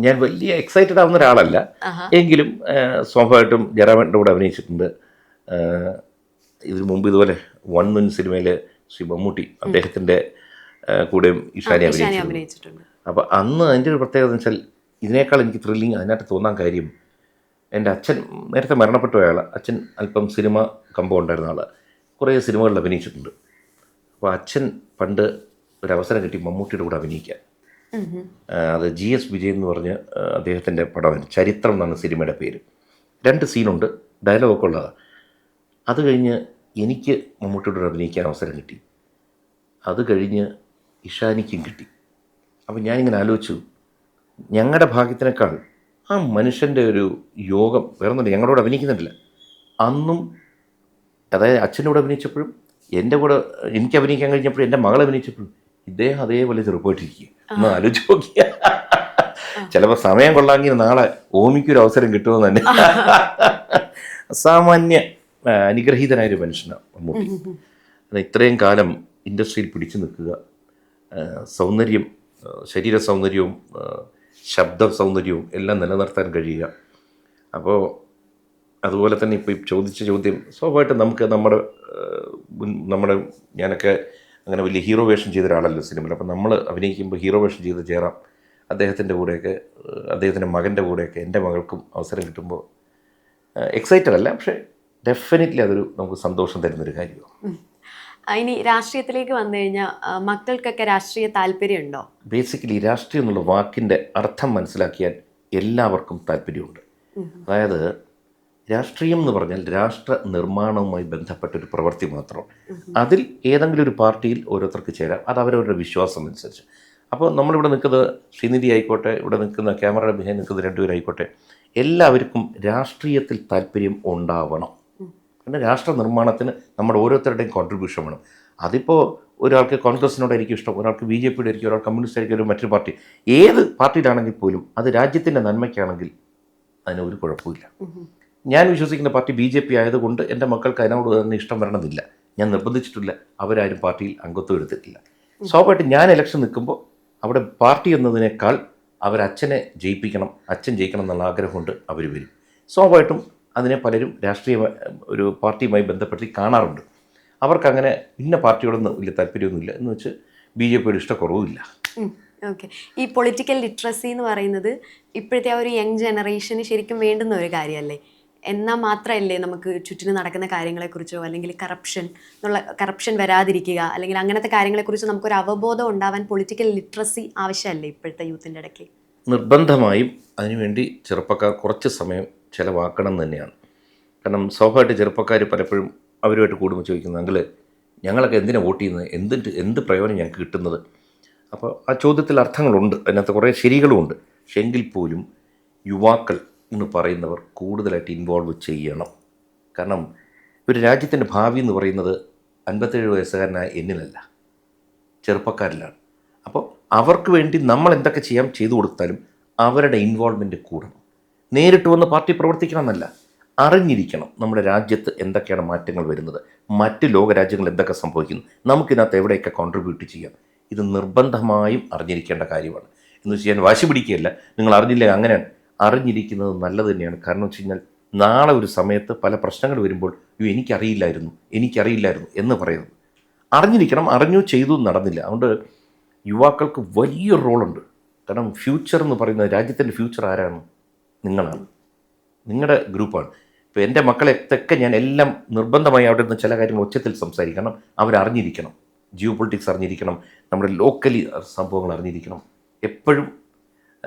ഞാൻ വലിയ എക്സൈറ്റഡ് ആവുന്ന ഒരാളല്ല, എങ്കിലും സ്വാഭാവികമായിട്ടും ജയറാമേട്ടൻ്റെ കൂടെ അഭിനയിച്ചിട്ടുണ്ട്. ഇതിനു മുമ്പ് ഇതുപോലെ വൺ സിനിമയിൽ ശ്രീ മമ്മൂട്ടി അദ്ദേഹത്തിൻ്റെ കൂടെയും ഇഷാനി അഭിനയിച്ചിട്ടുണ്ട്. അപ്പോൾ അന്ന് അതിൻ്റെ ഒരു പ്രത്യേകത എന്ന് വെച്ചാൽ ഇതിനേക്കാൾ എനിക്ക് ത്രില്ലിങ് അതിനകത്ത് തോന്നാൻ കാര്യം, എൻ്റെ അച്ഛൻ നേരത്തെ മരണപ്പെട്ട അയാൾ, അച്ഛൻ അല്പം സിനിമ കമ്പം ഉണ്ടായിരുന്ന ആൾ, കുറേ സിനിമകളിൽ അഭിനയിച്ചിട്ടുണ്ട്. അപ്പോൾ അച്ഛൻ പണ്ട് ഒരവസരം കിട്ടി മമ്മൂട്ടിയുടെ കൂടെ അഭിനയിക്കാൻ. അത് GS വിജയൻ എന്ന് പറഞ്ഞ് അദ്ദേഹത്തിൻ്റെ പടമാണ്, ചരിത്രം എന്നാണ് സിനിമയുടെ പേര്. 2 സീനുണ്ട്, ഡയലോഗൊക്കെ ഉള്ളതാണ്. അത് കഴിഞ്ഞ് എനിക്ക് മമ്മൂട്ടിയോട് അഭിനയിക്കാൻ അവസരം കിട്ടി. അത് കഴിഞ്ഞ് ഇഷാനിക്കും കിട്ടി. അപ്പം ഞാനിങ്ങനെ ആലോചിച്ചു, ഞങ്ങളുടെ ഭാഗ്യത്തിനേക്കാൾ ആ മനുഷ്യൻ്റെ ഒരു യോഗം വേറെ ഒന്നുമില്ല, ഞങ്ങളോട് അഭിനയിക്കുന്നുണ്ടല്ല. അന്നും അതായത് അച്ഛൻ്റെ കൂടെ അഭിനയിച്ചപ്പോഴും എൻ്റെ കൂടെ എനിക്ക് അഭിനയിക്കാൻ കഴിഞ്ഞപ്പോഴും എൻ്റെ മകൾ അഭിനയിച്ചപ്പോഴും ഇദ്ദേഹം അതേപോലെ ചെറുപ്പമായിട്ടിരിക്കുക. ഒന്ന് ആലോചിച്ച് നോക്കിയ ചിലപ്പോൾ സമയം കൊള്ളാമെങ്കിൽ നാളെ ഓമിക്കൊരു അവസരം കിട്ടുമെന്ന് തന്നെ. അസാമാന്യ അനുഗ്രഹീതനായൊരു മനുഷ്യനാണ് മമ്മൂട്ടി. ഇത്രയും കാലം ഇൻഡസ്ട്രിയിൽ പിടിച്ചു നിൽക്കുക, സൗന്ദര്യം, ശരീര സൗന്ദര്യവും ശബ്ദ സൗന്ദര്യവും എല്ലാം നിലനിർത്താൻ കഴിയുക. അപ്പോൾ അതുപോലെ തന്നെ ഇപ്പോൾ ഈ ചോദിച്ച ചോദ്യം സ്വാഭാവികമായിട്ടും നമുക്ക് നമ്മുടെ ഞാനൊക്കെ അങ്ങനെ വലിയ ഹീറോ വേഷം ചെയ്ത ഒരാളല്ലോ സിനിമയിൽ. അപ്പോൾ നമ്മൾ അഭിനയിക്കുമ്പോൾ ഹീറോ വേഷം ചെയ്ത് ജയറാം അദ്ദേഹത്തിൻ്റെ കൂടെയൊക്കെ, അദ്ദേഹത്തിൻ്റെ മകൻ്റെ കൂടെയൊക്കെ എൻ്റെ മകൾക്കും അവസരം കിട്ടുമ്പോൾ എക്സൈറ്റഡ് അല്ല, പക്ഷേ ഡെഫിനറ്റ്ലി അതൊരു നമുക്ക് സന്തോഷം തരുന്നൊരു കാര്യമാണ്. ഇനി രാഷ്ട്രീയത്തിലേക്ക് വന്നു കഴിഞ്ഞാൽ മക്കൾക്കൊക്കെ രാഷ്ട്രീയ താല്പര്യമുണ്ടോ? ബേസിക്കലി രാഷ്ട്രീയം എന്നുള്ള വാക്കിൻ്റെ അർത്ഥം മനസ്സിലാക്കിയാൽ എല്ലാവർക്കും താല്പര്യമുണ്ട്. അതായത് രാഷ്ട്രീയം എന്ന് പറഞ്ഞാൽ രാഷ്ട്ര നിർമ്മാണവുമായി ബന്ധപ്പെട്ടൊരു പ്രവൃത്തി മാത്രമാണ്. അതിൽ ഏതെങ്കിലും ഒരു പാർട്ടിയിൽ ഓരോരുത്തർക്ക് ചേരാം, അത് അവരവരുടെ വിശ്വാസം അനുസരിച്ച്. അപ്പോൾ നമ്മളിവിടെ നിൽക്കുന്നത് ശ്രീനിധി ആയിക്കോട്ടെ, ഇവിടെ നിൽക്കുന്ന ക്യാമറയുടെ ബിഹൈൻഡ് നിൽക്കുന്ന 2 പേരായിക്കോട്ടെ, എല്ലാവർക്കും രാഷ്ട്രീയത്തിൽ താല്പര്യം ഉണ്ടാവണം. പിന്നെ രാഷ്ട്ര നിർമ്മാണത്തിന് നമ്മുടെ ഓരോരുത്തരുടെയും കോൺട്രിബ്യൂഷൻ വേണം. അതിപ്പോൾ ഒരാൾക്ക് കോൺഗ്രസിനോടായിരിക്കും ഇഷ്ടം, ഒരാൾക്ക് BJP യുടെ ആയിരിക്കും, ഒരാൾ കമ്മ്യൂണിസ്റ്റ് ആയിരിക്കും, ഒരു മറ്റൊരു പാർട്ടി. ഏത് പാർട്ടിയിലാണെങ്കിൽ പോലും അത് രാജ്യത്തിൻ്റെ നന്മയ്ക്കാണെങ്കിൽ അതിന് ഒരു കുഴപ്പമില്ല. ഞാൻ വിശ്വസിക്കുന്ന പാർട്ടി BJP ആയതുകൊണ്ട് എൻ്റെ മക്കൾക്ക് അതിനോട് തന്നെ ഇഷ്ടം വരണമെന്നില്ല. ഞാൻ നിർബന്ധിച്ചിട്ടില്ല, അവരാരും പാർട്ടിയിൽ അംഗത്വം എടുത്തിട്ടില്ല. സ്വാഭാവികമായിട്ടും ഞാൻ ഇലക്ഷൻ നിൽക്കുമ്പോൾ അവിടെ പാർട്ടി എന്നതിനേക്കാൾ അവരച്ഛനെ ജയിപ്പിക്കണം, അച്ഛൻ ജയിക്കണം എന്നുള്ള ആഗ്രഹമുണ്ട്, അവർ വരും. സ്വാഭാവികമായിട്ടും അതിനെ പലരും രാഷ്ട്രീയ ഒരു പാർട്ടിയുമായി ബന്ധപ്പെടുത്തി കാണാറുണ്ട്. അവർക്കങ്ങനെ ഇന്ന പാർട്ടിയോടൊന്നും വലിയ താല്പര്യമൊന്നുമില്ല എന്ന് വെച്ച് BJPയുടെ ഇഷ്ടക്കുറവുമില്ല. ഓക്കെ. ഈ പൊളിറ്റിക്കൽ ലിറ്ററസി എന്ന് പറയുന്നത് ഇപ്പോഴത്തെ ആ ഒരു യങ് ജനറേഷന് ശരിക്കും വേണ്ടുന്ന ഒരു കാര്യമല്ലേ? എന്നാൽ മാത്രമല്ലേ നമുക്ക് ചുറ്റിനും നടക്കുന്ന കാര്യങ്ങളെക്കുറിച്ചോ അല്ലെങ്കിൽ കറപ്ഷൻ വരാതിരിക്കുക അല്ലെങ്കിൽ അങ്ങനത്തെ കാര്യങ്ങളെക്കുറിച്ച് നമുക്കൊരു അവബോധം ഉണ്ടാവാൻ പൊളിറ്റിക്കൽ ലിറ്ററസി ആവശ്യമല്ലേ ഇപ്പോഴത്തെ യൂത്തിൻ്റെ ഇടയ്ക്ക്? നിർബന്ധമായും അതിനുവേണ്ടി ചെറുപ്പക്കാർ കുറച്ച് സമയം ചിലവാക്കണം തന്നെയാണ്. കാരണം സ്വാഭാവികമായിട്ട് ചെറുപ്പക്കാർ പലപ്പോഴും അവരുമായിട്ട് കൂടുമ്പോൾ ചോദിക്കുന്നത്, അങ്കിൾ ഞങ്ങളൊക്കെ എന്തിനാണ് വോട്ട് ചെയ്യുന്നത്, എന്ത് പ്രയോജനം ഞങ്ങൾക്ക് കിട്ടുന്നത്? അപ്പോൾ ആ ചോദ്യത്തിൽ അർത്ഥങ്ങളുണ്ട്, അതിനകത്ത് കുറേ ശരികളുമുണ്ട്. പക്ഷെ എങ്കിൽ പോലും യുവാക്കൾ എന്ന് പറയുന്നവർ കൂടുതലായിട്ട് ഇൻവോൾവ് ചെയ്യണം. കാരണം ഒരു രാജ്യത്തിൻ്റെ ഭാവി എന്ന് പറയുന്നത് 57 വയസ്സുകാരനായ എന്നിലല്ല, ചെറുപ്പക്കാരിലാണ്. അപ്പോൾ അവർക്ക് വേണ്ടി നമ്മൾ എന്തൊക്കെ ചെയ്തു കൊടുത്താലും അവരുടെ ഇൻവോൾവ്മെൻറ്റ് കൂടണം. നേരിട്ട് വന്ന് പാർട്ടി പ്രവർത്തിക്കണം എന്നല്ല, അറിഞ്ഞിരിക്കണം നമ്മുടെ രാജ്യത്ത് എന്തൊക്കെയാണ് മാറ്റങ്ങൾ വരുന്നത്, മറ്റ് ലോകരാജ്യങ്ങൾ എന്തൊക്കെ സംഭവിക്കുന്നു, നമുക്കിതിനകത്ത് എവിടെയൊക്കെ കോൺട്രിബ്യൂട്ട് ചെയ്യാം. ഇത് നിർബന്ധമായും അറിഞ്ഞിരിക്കേണ്ട കാര്യമാണ്. എന്ന് വെച്ച് ഞാൻ വാശി പിടിക്കുകയല്ല, നിങ്ങൾ അറിഞ്ഞില്ലേ, അങ്ങനെയാണ്. അറിഞ്ഞിരിക്കുന്നത് നല്ലത് തന്നെയാണ്. കാരണം വെച്ച് കഴിഞ്ഞാൽ നാളെ ഒരു സമയത്ത് പല പ്രശ്നങ്ങൾ വരുമ്പോൾ എനിക്കറിയില്ലായിരുന്നു എന്ന് പറയുന്നത്. അറിഞ്ഞിരിക്കണം, അറിഞ്ഞു ചെയ്തു നടന്നില്ല. അതുകൊണ്ട് യുവാക്കൾക്ക് വലിയൊരു റോളുണ്ട്. കാരണം ഫ്യൂച്ചർ എന്ന് പറയുന്നത്, രാജ്യത്തിൻ്റെ ഫ്യൂച്ചർ ആരാണ്? നിങ്ങളാണ്, നിങ്ങളുടെ ഗ്രൂപ്പാണ്. ഇപ്പോൾ എൻ്റെ മക്കളെയൊക്കെ ഞാൻ എല്ലാം നിർബന്ധമായി അവിടെ നിന്ന് ചില കാര്യങ്ങൾ ഉച്ചത്തിൽ സംസാരിക്കണം. അവരറിഞ്ഞിരിക്കണം, ജിയോ പൊളിറ്റിക്സ് അറിഞ്ഞിരിക്കണം, നമ്മുടെ ലോക്കലി സംഭവങ്ങൾ അറിഞ്ഞിരിക്കണം. എപ്പോഴും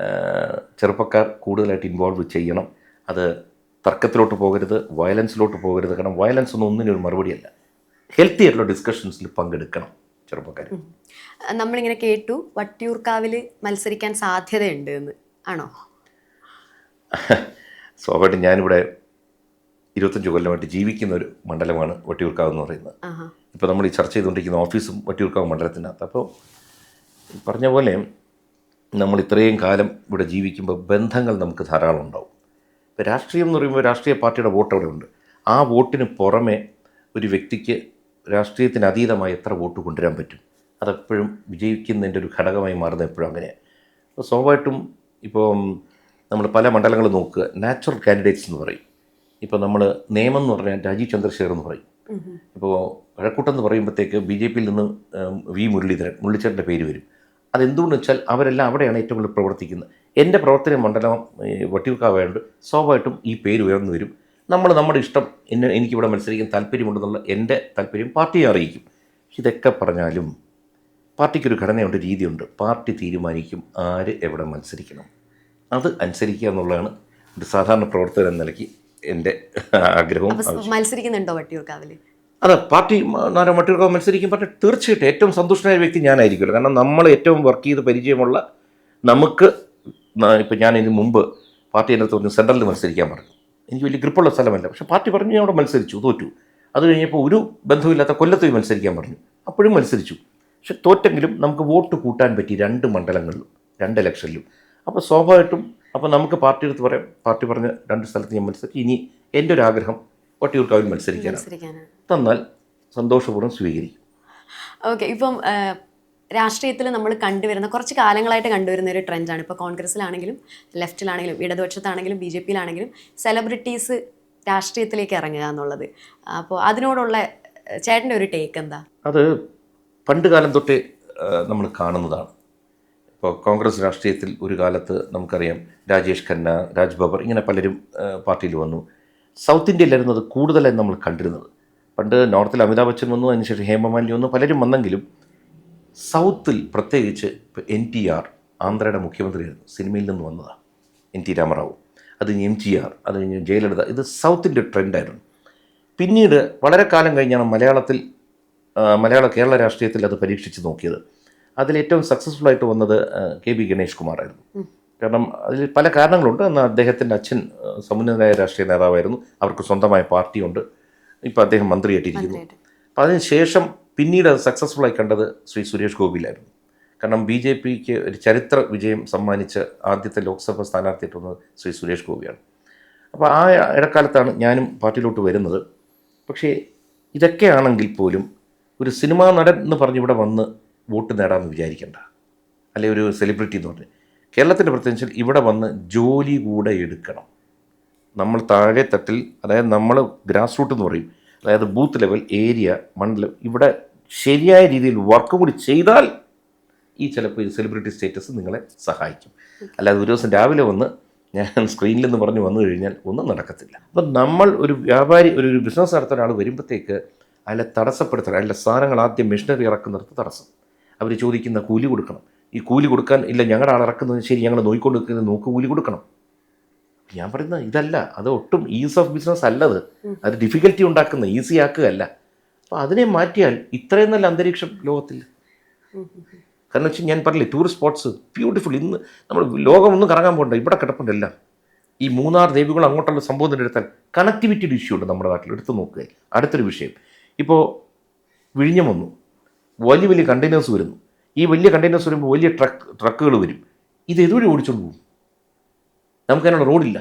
ചെറുപ്പക്കാർ കൂടുതലായിട്ട് ഇൻവോൾവ് ചെയ്യണം. അത് തർക്കത്തിലോട്ട് പോകരുത്, വയലൻസിലോട്ട് പോകരുത്. കാരണം വയലൻസ് ഒന്നിനൊരു മറുപടിയല്ല. ഹെൽത്തി ആയിട്ടുള്ള ഡിസ്കഷൻസിൽ പങ്കെടുക്കണം ചെറുപ്പക്കാർ. നമ്മളിങ്ങനെ കേട്ടു വട്ടിയൂർക്കാവിൽ മത്സരിക്കാൻ സാധ്യതയുണ്ട് എന്ന്, ആണോ? സ്വാഭാവികമായിട്ടും ഞാനിവിടെ 25 കൊല്ലമായിട്ട് ജീവിക്കുന്ന ഒരു മണ്ഡലമാണ് വട്ടിയൂർക്കാവ് എന്ന് പറയുന്നത്. ഇപ്പോൾ നമ്മൾ ഈ ചർച്ച ചെയ്തുകൊണ്ടിരിക്കുന്ന ഓഫീസും വട്ടിയൂർക്കാവ് മണ്ഡലത്തിനകത്ത്. അപ്പോൾ പറഞ്ഞ പോലെ നമ്മൾ ഇത്രയും കാലം ഇവിടെ ജീവിക്കുമ്പോൾ ബന്ധങ്ങൾ നമുക്ക് ധാരാളം ഉണ്ടാവും. ഇപ്പോൾ രാഷ്ട്രീയം എന്ന് പറയുമ്പോൾ രാഷ്ട്രീയ പാർട്ടിയുടെ വോട്ട് അവിടെ ഉണ്ട്. ആ വോട്ടിന് പുറമെ ഒരു വ്യക്തിക്ക് രാഷ്ട്രീയത്തിന് അതീതമായി എത്ര വോട്ട് കൊണ്ടുവരാൻ പറ്റും, അതെപ്പോഴും വിജയിക്കുന്നതിൻ്റെ ഒരു ഘടകമായി മാറുന്നത് എപ്പോഴും അങ്ങനെയാണ്. അപ്പോൾ സ്വാഭാവികമായിട്ടും ഇപ്പോൾ നമ്മൾ പല മണ്ഡലങ്ങൾ നോക്കുക, നാച്ചുറൽ കാൻഡിഡേറ്റ്സ് എന്ന് പറയും. ഇപ്പോൾ നമ്മൾ നിയമം എന്ന് പറഞ്ഞാൽ രാജീവ് ചന്ദ്രശേഖർ എന്ന് പറയും. ഇപ്പോൾ കഴക്കൂട്ടം എന്ന് പറയുമ്പോഴത്തേക്ക് BJP യിൽ നിന്ന് മുരളീധരൻ്റെ പേര് വരും. അതെന്തുകൊണ്ടെന്ന് വെച്ചാൽ അവരെല്ലാം അവിടെയാണ് ഏറ്റവും കൂടുതൽ പ്രവർത്തിക്കുന്നത്. എൻ്റെ പ്രവർത്തന മണ്ഡലം വട്ടിയൂർക്കാവായതുകൊണ്ട് സ്വാഭാവികമായിട്ടും ഈ പേര് ഉയർന്നു വരും. നമ്മുടെ ഇഷ്ടം, എനിക്കിവിടെ മത്സരിക്കാൻ താല്പര്യമുണ്ടെന്നുള്ള എൻ്റെ താല്പര്യം പാർട്ടിയെ അറിയിക്കും. ഇതൊക്കെ പറഞ്ഞാലും പാർട്ടിക്കൊരു ഘടനയുണ്ട്, രീതിയുണ്ട്. പാർട്ടി തീരുമാനിക്കും ആര് എവിടെ മത്സരിക്കണം. അത് അനുസരിക്കുക എന്നുള്ളതാണ് ഒരു സാധാരണ പ്രവർത്തകൻ എന്ന നിലയ്ക്ക് എൻ്റെ ആഗ്രഹവും. മത്സരിക്കുന്നുണ്ടോ വട്ടിയൂർക്കാവിൽ? അതെ, പാർട്ടി വട്ടിയൂർക്കാവ് മത്സരിക്കും പറഞ്ഞാൽ തീർച്ചയായിട്ടും ഏറ്റവും സന്തുഷ്ടനായ വ്യക്തി ഞാനായിരിക്കുമല്ലോ. കാരണം നമ്മൾ ഏറ്റവും വർക്ക് ചെയ്ത് പരിചയമുള്ള നമുക്ക്, ഇപ്പം ഞാൻ ഇതിന് മുമ്പ് പാർട്ടി എൻ്റെ അടുത്ത് പറഞ്ഞു സെൻട്രലിൽ മത്സരിക്കാൻ പറഞ്ഞു. എനിക്ക് വലിയ ഗ്രിപ്പുള്ള സ്ഥലമല്ല, പക്ഷേ പാർട്ടി പറഞ്ഞു, ഞാൻ അവിടെ മത്സരിച്ചു, തോറ്റു. അത് കഴിഞ്ഞപ്പോൾ ഒരു ബന്ധമില്ലാത്ത കൊല്ലത്ത് പോയി മത്സരിക്കാൻ പറഞ്ഞു, അപ്പോഴും മത്സരിച്ചു. പക്ഷെ തോറ്റെങ്കിലും നമുക്ക് വോട്ട് കൂട്ടാൻ പറ്റി 2 മണ്ഡലങ്ങളിലും 2 ഇലക്ഷനിലും. അപ്പോൾ സ്വാഭാവികമായിട്ടും അപ്പോൾ നമുക്ക് പാർട്ടി എടുത്ത് പറയാം, പാർട്ടി പറഞ്ഞ 2 സ്ഥലത്ത് ഞാൻ മത്സരിച്ചു, ഇനി എൻ്റെ ഒരു ആഗ്രഹം വട്ടിയൂർക്കാവിൽ മത്സരിക്കാനാണ്. തന്നാൽ സന്തോഷപൂർവ്വം സ്വീകരിക്കും. ഓക്കെ, ഇപ്പം രാഷ്ട്രീയത്തിൽ നമ്മൾ കണ്ടുവരുന്ന കുറച്ച് കാലങ്ങളായിട്ട് കണ്ടുവരുന്ന ഒരു ട്രെൻഡാണ്. ഇപ്പോൾ കോൺഗ്രസ്സിലാണെങ്കിലും ലെഫ്റ്റിലാണെങ്കിലും ഇടതുപക്ഷത്താണെങ്കിലും BJP യിലാണെങ്കിലും സെലിബ്രിറ്റീസ് രാഷ്ട്രീയത്തിലേക്ക് ഇറങ്ങുക എന്നുള്ളത്. അപ്പോൾ അതിനോടുള്ള ചേട്ടൻ്റെ ഒരു ടേക്ക് എന്താ? അത് പണ്ട് കാലം തൊട്ടേ നമ്മൾ കാണുന്നതാണ്. ഇപ്പോൾ കോൺഗ്രസ് രാഷ്ട്രീയത്തിൽ ഒരു കാലത്ത് നമുക്കറിയാം രാജേഷ് ഖന്ന, രാജ് ബബ്ബർ, ഇങ്ങനെ പലരും പാർട്ടിയിൽ വന്നു. സൗത്ത് ഇന്ത്യയിലായിരുന്നു അത് കൂടുതലായി നമ്മൾ കണ്ടിരുന്നത്. പണ്ട് നോർത്തിൽ അമിതാഭ് ബച്ചൻ വന്നു, അതിനുശേഷം ഹേമമാലിനി വന്നു, പലരും വന്നെങ്കിലും സൗത്തിൽ പ്രത്യേകിച്ച് ഇപ്പോൾ NTR ആന്ധ്രയുടെ മുഖ്യമന്ത്രിയായിരുന്നു, സിനിമയിൽ നിന്ന് വന്നതാണ്. NT രാമറാവു, അത് കഴിഞ്ഞ് MGR, അത് കഴിഞ്ഞ് ജയലളിത. ഇത് സൗത്തിൻ്റെ ട്രെൻഡായിരുന്നു. പിന്നീട് വളരെ കാലം കഴിഞ്ഞാണ് കേരള രാഷ്ട്രീയത്തിൽ അത് പരീക്ഷിച്ച് നോക്കിയത്. അതിലേറ്റവും സക്സസ്ഫുൾ ആയിട്ട് വന്നത് KB ഗണേഷ് കുമാറായിരുന്നു. കാരണം അതിൽ പല കാരണങ്ങളുണ്ട്. എന്നാൽ അദ്ദേഹത്തിൻ്റെ അച്ഛൻ സമുന്നതനായ രാഷ്ട്രീയ നേതാവായിരുന്നു, അവർക്ക് സ്വന്തമായ പാർട്ടിയുണ്ട്, ഇപ്പോൾ അദ്ദേഹം മന്ത്രിയായിട്ടിരിക്കുന്നു. അപ്പോൾ അതിനുശേഷം പിന്നീട് അത് സക്സസ്ഫുള്ളായി കണ്ടത് ശ്രീ സുരേഷ് ഗോപിയിലായിരുന്നു. കാരണം BJPക്ക് ഒരു ചരിത്ര വിജയം സമ്മാനിച്ച ആദ്യത്തെ ലോക്സഭാ സ്ഥാനാർത്ഥിയായിട്ട് വന്നത് ശ്രീ സുരേഷ് ഗോപിയാണ്. അപ്പോൾ ആ ഇടക്കാലത്താണ് ഞാനും പാർട്ടിയിലോട്ട് വരുന്നത്. പക്ഷേ ഇതൊക്കെയാണെങ്കിൽ പോലും ഒരു സിനിമാ നടൻ എന്ന് പറഞ്ഞ് ഇവിടെ വന്ന് വോട്ട് നേടാമെന്ന് വിചാരിക്കേണ്ട, അല്ലെ ഒരു സെലിബ്രിറ്റി എന്ന് പറഞ്ഞ്. കേരളത്തിൻ്റെ പ്രത്യേകിച്ച് ഇവിടെ വന്ന് ജോലി കൂടെ എടുക്കണം. നമ്മൾ താഴെ തട്ടിൽ, അതായത് നമ്മൾ ഗ്രാസ് റൂട്ട് എന്ന് പറയും, അതായത് ബൂത്ത് ലെവൽ, ഏരിയ, മണ്ഡലം, ഇവിടെ ശരിയായ രീതിയിൽ വർക്ക് കൂടി ചെയ്താൽ ഈ ചിലപ്പോൾ ഈ സെലിബ്രിറ്റി സ്റ്റേറ്റസ് നിങ്ങളെ സഹായിക്കും. അല്ലാതെ ഒരു ദിവസം രാവിലെ വന്ന് ഞാൻ സ്ക്രീനിലെന്ന് പറഞ്ഞ് വന്നു കഴിഞ്ഞാൽ ഒന്നും നടക്കത്തില്ല. അപ്പം നമ്മൾ ഒരു വ്യാപാരി, ഒരു ബിസിനസ് നടത്തുന്ന ആൾ വരുമ്പോഴത്തേക്ക് അതിലെ തടസ്സപ്പെടുത്തണം. അതിലെ സാധനങ്ങൾ ആദ്യം മെഷീനറി ഇറക്കുന്നിടത്ത് തടസ്സം, അവർ ചോദിക്കുന്ന കൂലി കൊടുക്കണം. ഈ കൂലി കൊടുക്കാൻ ഇല്ല, ഞങ്ങളുടെ ആൾ ഇറക്കുന്നത് ശരി, ഞങ്ങൾ നോക്കിക്കൊണ്ട് നിൽക്കുന്നത്, നോക്ക് കൂലി കൊടുക്കണം. ഞാൻ പറയുന്നത് ഇതല്ല, അത് ഒട്ടും ഈസ് ഓഫ് ബിസിനസ് അല്ലത്, അത് ഡിഫിക്കൽറ്റി ഉണ്ടാക്കുന്ന, ഈസി ആക്കുകയല്ല. അപ്പോൾ അതിനെ മാറ്റിയാൽ ഇത്രയും നല്ല അന്തരീക്ഷം ലോകത്തിൽ. കാരണം വെച്ചാൽ ഞാൻ പറഞ്ഞില്ലേ, ടൂറിസ്റ്റ് സ്പോട്ട്സ് ബ്യൂട്ടിഫുൾ. ഇന്ന് നമ്മൾ ലോകമൊന്നും കറങ്ങാൻ പോകണ്ട, ഇവിടെ കിടപ്പുണ്ടല്ല. ഈ മൂന്നാർ, ദേവികുളം അങ്ങോട്ടുള്ള സംഭവം എടുത്താൽ കണക്ടിവിറ്റിയുടെ ഇഷ്യൂ ഉണ്ട് നമ്മുടെ നാട്ടിൽ, എടുത്ത് നോക്കുക. അടുത്തൊരു വിഷയം, ഇപ്പോൾ വിഴിഞ്ഞം വന്നു, വലിയ വലിയ കണ്ടെയ്നേഴ്സ് വരുന്നു. ഈ വലിയ കണ്ടെയ്നേഴ്സ് വരുമ്പോൾ വലിയ ട്രക്കുകൾ വരും. ഇത് ഇതുവഴി ഓടിച്ചുകൊണ്ട് പോകും, നമുക്കതിനുള്ള റോഡില്ല.